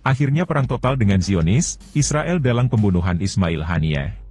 Akhirnya perang total dengan Zionis, Israel dalam pembunuhan Ismail Haniyeh.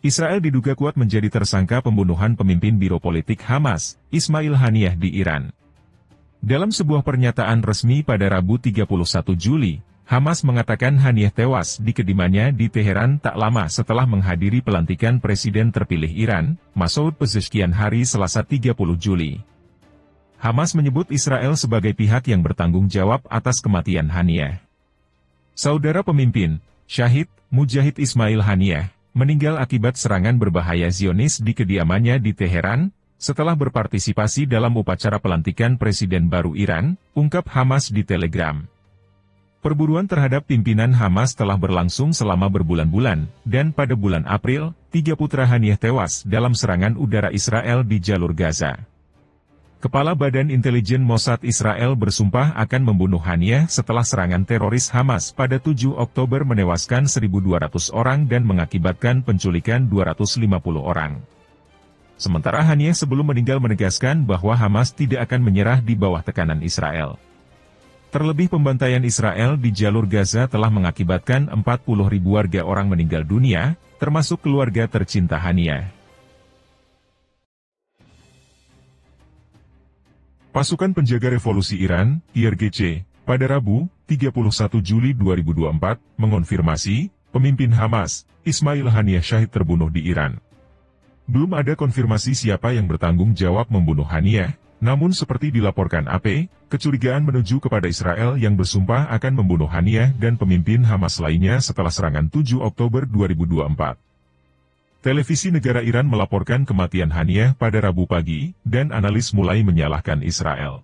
Israel diduga kuat menjadi tersangka pembunuhan pemimpin Biro Politik Hamas, Ismail Haniyeh di Iran. Dalam sebuah pernyataan resmi pada Rabu 31 Juli, Hamas mengatakan Haniyeh tewas di kediamannya di Teheran tak lama setelah menghadiri pelantikan Presiden terpilih Iran, Masoud Pezeshkian hari Selasa 30 Juli. Hamas menyebut Israel sebagai pihak yang bertanggung jawab atas kematian Haniyeh. Saudara pemimpin, Syahid, Mujahid Ismail Haniyeh, meninggal akibat serangan berbahaya Zionis di kediamannya di Teheran, setelah berpartisipasi dalam upacara pelantikan Presiden baru Iran, ungkap Hamas di Telegram. Perburuan terhadap pimpinan Hamas telah berlangsung selama berbulan-bulan, dan pada bulan April, 3 putra Haniyeh tewas dalam serangan udara Israel di jalur Gaza. Kepala Badan Intelijen Mossad Israel bersumpah akan membunuh Haniyeh setelah serangan teroris Hamas pada 7 Oktober menewaskan 1.200 orang dan mengakibatkan penculikan 250 orang. Sementara Haniyeh sebelum meninggal menegaskan bahwa Hamas tidak akan menyerah di bawah tekanan Israel. Terlebih pembantaian Israel di jalur Gaza telah mengakibatkan 40.000 warga orang meninggal dunia, termasuk keluarga tercinta Haniyeh. Pasukan Penjaga Revolusi Iran, IRGC, pada Rabu, 31 Juli 2024, mengonfirmasi, pemimpin Hamas, Ismail Haniyeh syahid terbunuh di Iran. Belum ada konfirmasi siapa yang bertanggung jawab membunuh Haniyeh, namun seperti dilaporkan AP, kecurigaan menuju kepada Israel yang bersumpah akan membunuh Haniyeh dan pemimpin Hamas lainnya setelah serangan 7 Oktober 2024. Televisi negara Iran melaporkan kematian Haniyeh pada Rabu pagi, dan analis mulai menyalahkan Israel.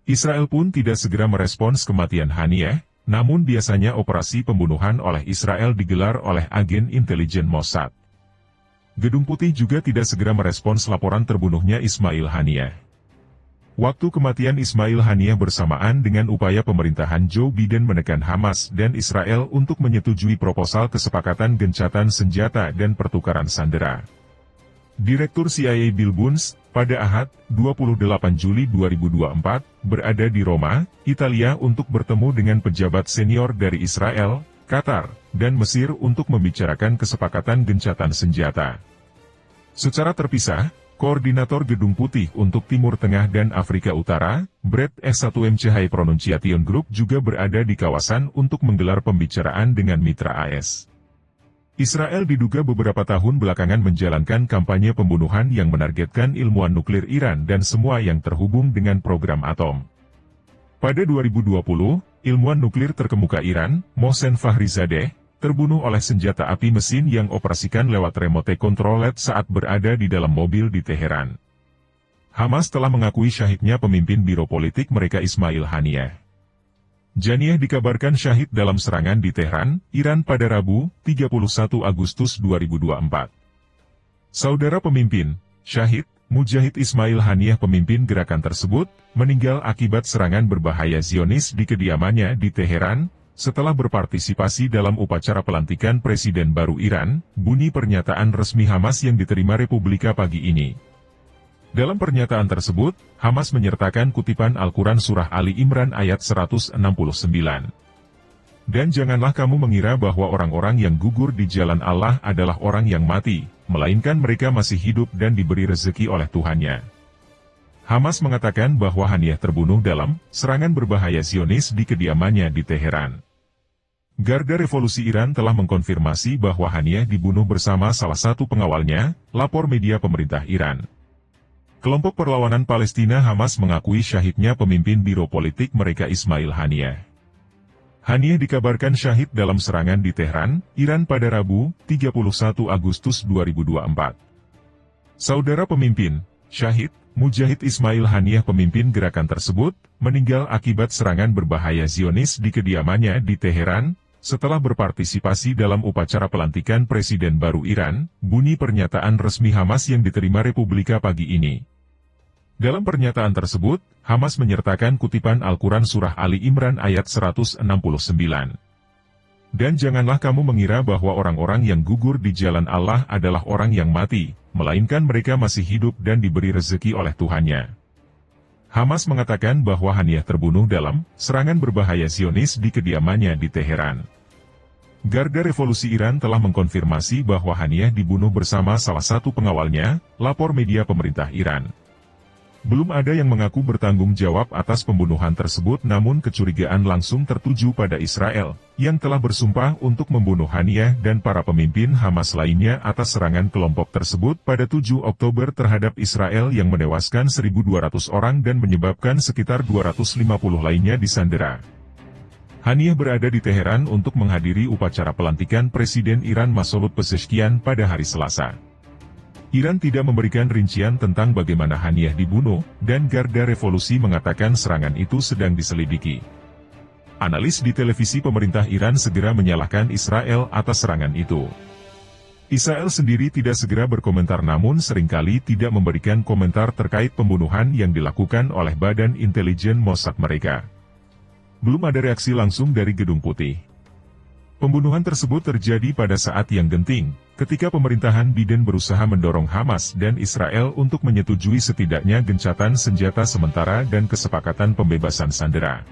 Israel pun tidak segera merespons kematian Haniyeh, namun biasanya operasi pembunuhan oleh Israel digelar oleh agen intelijen Mossad. Gedung Putih juga tidak segera merespons laporan terbunuhnya Ismail Haniyeh. Waktu kematian Ismail Haniyeh bersamaan dengan upaya pemerintahan Joe Biden menekan Hamas dan Israel untuk menyetujui proposal kesepakatan gencatan senjata dan pertukaran sandera. Direktur CIA Bill Burns, pada Ahad, 28 Juli 2024, berada di Roma, Italia untuk bertemu dengan pejabat senior dari Israel, Qatar, dan Mesir untuk membicarakan kesepakatan gencatan senjata. Secara terpisah, Koordinator Gedung Putih untuk Timur Tengah dan Afrika Utara, Brett S1MC High Pronunciation Group juga berada di kawasan untuk menggelar pembicaraan dengan mitra AS. Israel diduga beberapa tahun belakangan menjalankan kampanye pembunuhan yang menargetkan ilmuwan nuklir Iran dan semua yang terhubung dengan program atom. Pada 2020, ilmuwan nuklir terkemuka Iran, Mohsen Fakhrizadeh, terbunuh oleh senjata api mesin yang operasikan lewat remote controlled saat berada di dalam mobil di Teheran. Hamas telah mengakui syahidnya pemimpin biro politik mereka Ismail Haniyeh. Haniyeh dikabarkan syahid dalam serangan di Teheran, Iran pada Rabu, 31 Agustus 2024. Saudara pemimpin, Syahid, Mujahid Ismail Haniyeh pemimpin gerakan tersebut, meninggal akibat serangan berbahaya Zionis di kediamannya di Teheran, setelah berpartisipasi dalam upacara pelantikan Presiden baru Iran, bunyi pernyataan resmi Hamas yang diterima Republika pagi ini. Dalam pernyataan tersebut, Hamas menyertakan kutipan Al-Quran Surah Ali Imran ayat 169. Dan janganlah kamu mengira bahwa orang-orang yang gugur di jalan Allah adalah orang yang mati, melainkan mereka masih hidup dan diberi rezeki oleh Tuhannya. Hamas mengatakan bahwa Haniyeh terbunuh dalam serangan berbahaya Zionis di kediamannya di Teheran. Garda Revolusi Iran telah mengkonfirmasi bahwa Haniyeh dibunuh bersama salah satu pengawalnya, lapor media pemerintah Iran. Kelompok perlawanan Palestina Hamas mengakui syahidnya pemimpin biro politik mereka Ismail Haniyeh. Haniyeh dikabarkan syahid dalam serangan di Tehran, Iran pada Rabu, 31 Agustus 2024. Saudara pemimpin, syahid, Mujahid Ismail Haniyeh pemimpin gerakan tersebut, meninggal akibat serangan berbahaya Zionis di kediamannya di Teheran, setelah berpartisipasi dalam upacara pelantikan Presiden baru Iran, bunyi pernyataan resmi Hamas yang diterima Republika pagi ini. Dalam pernyataan tersebut, Hamas menyertakan kutipan Al-Quran Surah Ali Imran ayat 169. Dan janganlah kamu mengira bahwa orang-orang yang gugur di jalan Allah adalah orang yang mati, melainkan mereka masih hidup dan diberi rezeki oleh Tuhannya. Hamas mengatakan bahwa Haniyeh terbunuh dalam serangan berbahaya Zionis di kediamannya di Teheran. Garda Revolusi Iran telah mengkonfirmasi bahwa Haniyeh dibunuh bersama salah satu pengawalnya, lapor media pemerintah Iran. Belum ada yang mengaku bertanggung jawab atas pembunuhan tersebut, namun kecurigaan langsung tertuju pada Israel, yang telah bersumpah untuk membunuh Haniyeh dan para pemimpin Hamas lainnya atas serangan kelompok tersebut pada 7 Oktober terhadap Israel yang menewaskan 1.200 orang dan menyebabkan sekitar 250 lainnya disandera. Haniyeh berada di Teheran untuk menghadiri upacara pelantikan Presiden Iran Masoud Pezeshkian pada hari Selasa. Iran tidak memberikan rincian tentang bagaimana Haniyeh dibunuh, dan Garda Revolusi mengatakan serangan itu sedang diselidiki. Analis di televisi pemerintah Iran segera menyalahkan Israel atas serangan itu. Israel sendiri tidak segera berkomentar, namun seringkali tidak memberikan komentar terkait pembunuhan yang dilakukan oleh Badan Intelijen Mossad mereka. Belum ada reaksi langsung dari Gedung Putih. Pembunuhan tersebut terjadi pada saat yang genting, ketika pemerintahan Biden berusaha mendorong Hamas dan Israel untuk menyetujui setidaknya gencatan senjata sementara dan kesepakatan pembebasan sandera.